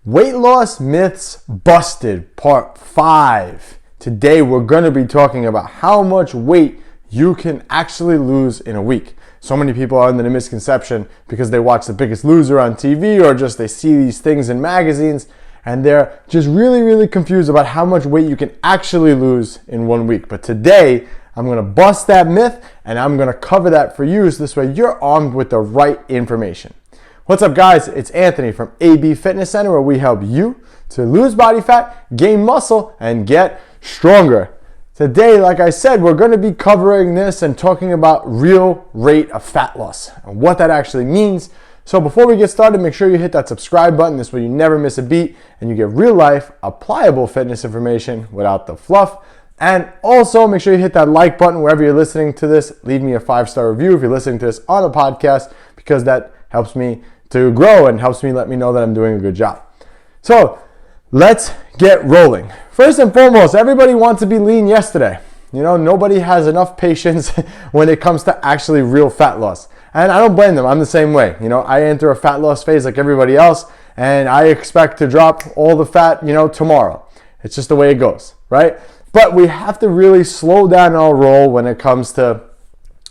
Weight loss myths busted, part 5. Today we're going to be talking about how much weight you can actually lose in a week. So many people are under the misconception because they watch The Biggest Loser on TV or just they see these things in magazines and they're just really confused about how much weight you can actually lose in 1 week. But today I'm going to bust that myth and I'm going to cover that for you so this way you're armed with the right information. What's up, guys? It's Anthony from AB Fitness Center, where we help you to lose body fat, gain muscle, and get stronger. Today, like I said, we're going to be covering this and talking about real rate of fat loss and what that actually means. So before we get started, make sure you hit that subscribe button. This way you never miss a beat and you get real life, applicable fitness information without the fluff. And also make sure you hit that like button wherever you're listening to this. Leave me a 5-star review if you're listening to this on a podcast, because that helps me to grow and helps me let me know that I'm doing a good job. So let's get rolling. First and foremost, everybody wants to be lean yesterday. You know, nobody has enough patience when it comes to actually real fat loss. And I don't blame them. I'm the same way. You know, I enter a fat loss phase like everybody else, and I expect to drop all the fat, tomorrow. It's just the way it goes, right? But we have to really slow down our roll when it comes to,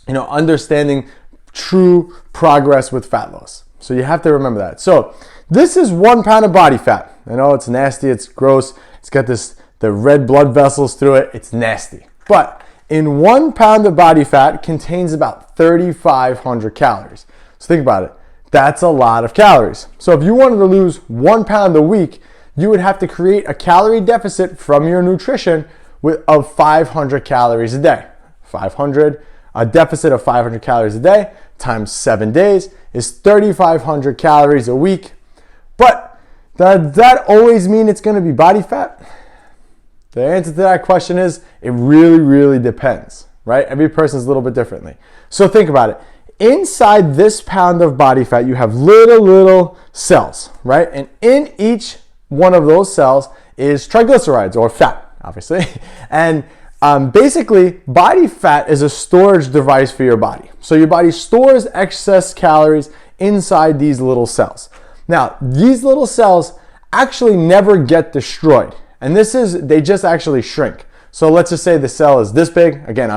understanding true progress with fat loss. So you have to remember that. So this is 1 pound of body fat. I know it's nasty, it's gross, it's got the red blood vessels through it, it's nasty. But in 1 pound of body fat contains about 3,500 calories. So think about it. That's a lot of calories. So if you wanted to lose 1 pound a week, you would have to create a calorie deficit from your nutrition of 500 calories a day. A deficit of 500 calories a day times 7 days is 3,500 calories a week. But does that always mean it's going to be body fat? The answer to that question is it really depends, right? Every person's a little bit differently. So think about it. Inside this pound of body fat, you have little cells, right? And in each one of those cells is triglycerides, or fat, obviously. And basically, body fat is a storage device for your body. So your body stores excess calories inside these little cells. Now, these little cells actually never get destroyed. And they just actually shrink. So let's just say the cell is this big. Again,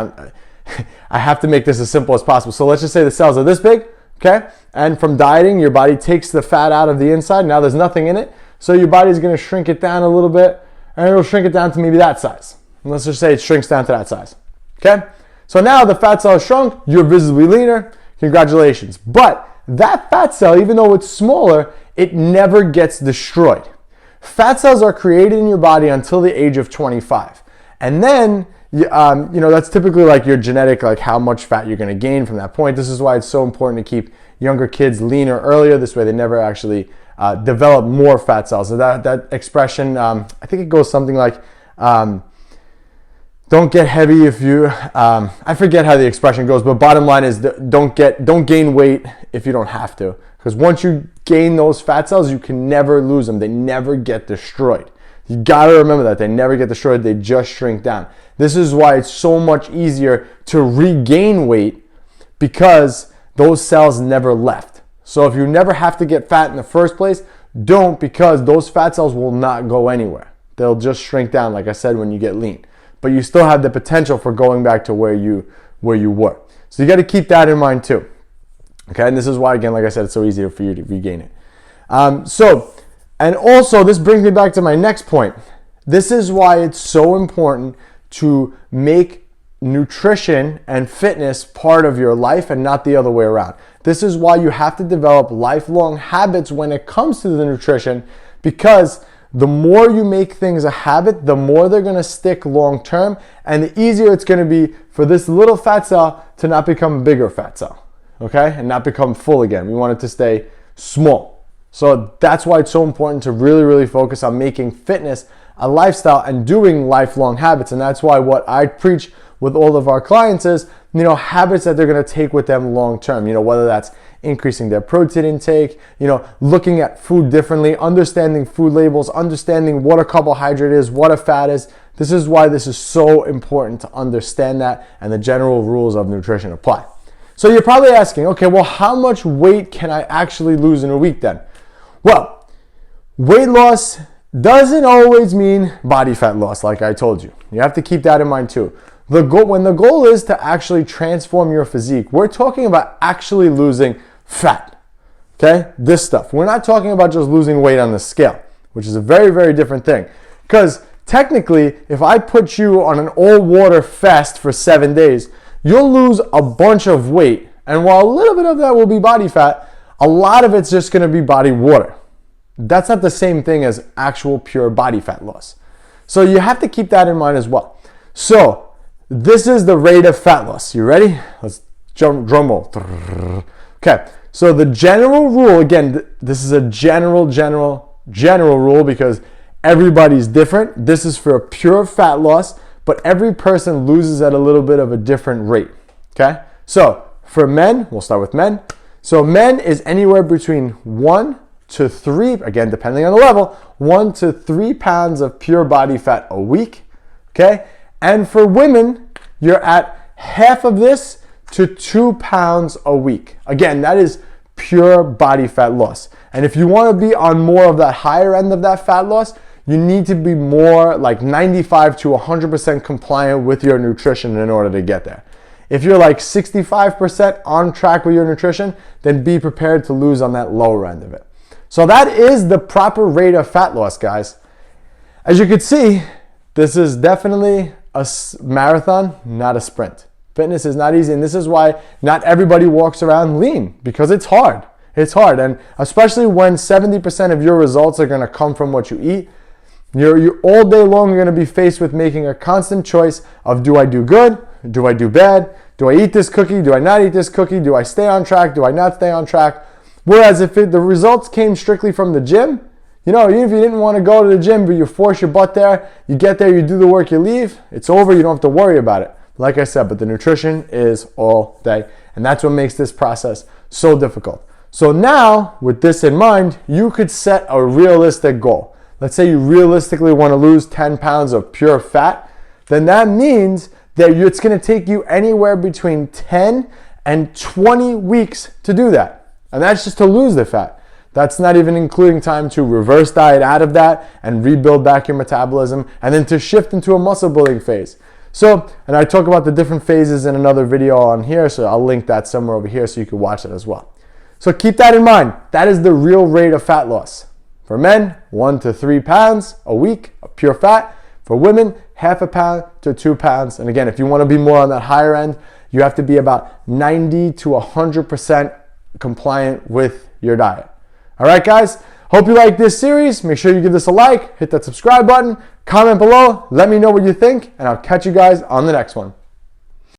I have to make this as simple as possible. So let's just say the cells are this big, okay? And from dieting, your body takes the fat out of the inside. Now there's nothing in it. So your body's gonna shrink it down a little bit, and it'll shrink it down to maybe that size. And let's just say it shrinks down to that size, okay? So now the fat cell is shrunk, you're visibly leaner, congratulations. But that fat cell, even though it's smaller, it never gets destroyed. Fat cells are created in your body until the age of 25. And then, that's typically like your genetic, like how much fat you're gonna gain from that point. This is why it's so important to keep younger kids leaner earlier. This way they never actually develop more fat cells. So that expression, I think it goes something like, don't get heavy if you, I forget how the expression goes, but bottom line is don't gain weight if you don't have to. Because once you gain those fat cells, you can never lose them. They never get destroyed. You gotta remember that. They never get destroyed, they just shrink down. This is why it's so much easier to regain weight, because those cells never left. So if you never have to get fat in the first place, don't, because those fat cells will not go anywhere. They'll just shrink down, like I said, when you get lean. But you still have the potential for going back to where you were. So you got to keep that in mind too. Okay, and this is why, again, like I said, it's so easy for you to regain it. And also, this brings me back to my next point. This is why it's so important to make nutrition and fitness part of your life and not the other way around. This is why you have to develop lifelong habits when it comes to the nutrition, because the more you make things a habit, the more they're gonna stick long term, and the easier it's gonna be for this little fat cell to not become a bigger fat cell, okay? And not become full again. We want it to stay small. So that's why it's so important to really focus on making fitness a lifestyle and doing lifelong habits. And that's why what I preach with all of our clients is, habits that they're gonna take with them long term, whether that's increasing their protein intake, looking at food differently, understanding food labels, understanding what a carbohydrate is, what a fat is. This is why this is so important to understand that, and the general rules of nutrition apply. So you're probably asking, okay, well, how much weight can I actually lose in a week then? Well, weight loss doesn't always mean body fat loss, like I told you. You have to keep that in mind too. When the goal is to actually transform your physique, we're talking about actually losing fat. Okay? This stuff. We're not talking about just losing weight on the scale, which is a very, very different thing. Because technically, if I put you on an all-water fast for 7 days, you'll lose a bunch of weight. And while a little bit of that will be body fat, a lot of it's just going to be body water. That's not the same thing as actual pure body fat loss. So you have to keep that in mind as well. So this is the rate of fat loss. You ready? Let's drum roll. Okay. So the general rule, again, this is a general rule because everybody's different. This is for a pure fat loss, but every person loses at a little bit of a different rate. Okay. So for men, we'll start with men. So men is anywhere between 1 to 3, again, depending on the level, 1 to 3 pounds of pure body fat a week. Okay. And for women, you're at half of this to 2 pounds a week. Again, that is pure body fat loss. And if you want to be on more of that higher end of that fat loss, you need to be more like 95 to 100% compliant with your nutrition in order to get there. If you're like 65% on track with your nutrition, then be prepared to lose on that lower end of it. So that is the proper rate of fat loss, guys. As you can see, this is definitely a marathon, not a sprint. Fitness is not easy, and this is why not everybody walks around lean, because it's hard. It's hard, and especially when 70% of your results are going to come from what you eat. You're all day long you're going to be faced with making a constant choice of, do I do good? Do I do bad? Do I eat this cookie? Do I not eat this cookie? Do I stay on track? Do I not stay on track? Whereas if the results came strictly from the gym, even if you didn't want to go to the gym, but you force your butt there, you get there, you do the work, you leave, it's over, you don't have to worry about it. Like I said, but the nutrition is all day. And that's what makes this process so difficult. So now, with this in mind, you could set a realistic goal. Let's say you realistically want to lose 10 pounds of pure fat. Then that means that it's going to take you anywhere between 10 and 20 weeks to do that. And that's just to lose the fat. That's not even including time to reverse diet out of that and rebuild back your metabolism and then to shift into a muscle building phase. So, and I talk about the different phases in another video on here, so I'll link that somewhere over here so you can watch it as well. So keep that in mind. That is the real rate of fat loss. For men, 1 to 3 pounds a week of pure fat. For women, half a pound to 2 pounds. And again, if you want to be more on that higher end, you have to be about 90 to 100% compliant with your diet. All right, guys. Hope you like this series. Make sure you give this a like, hit that subscribe button, comment below, let me know what you think, and I'll catch you guys on the next one.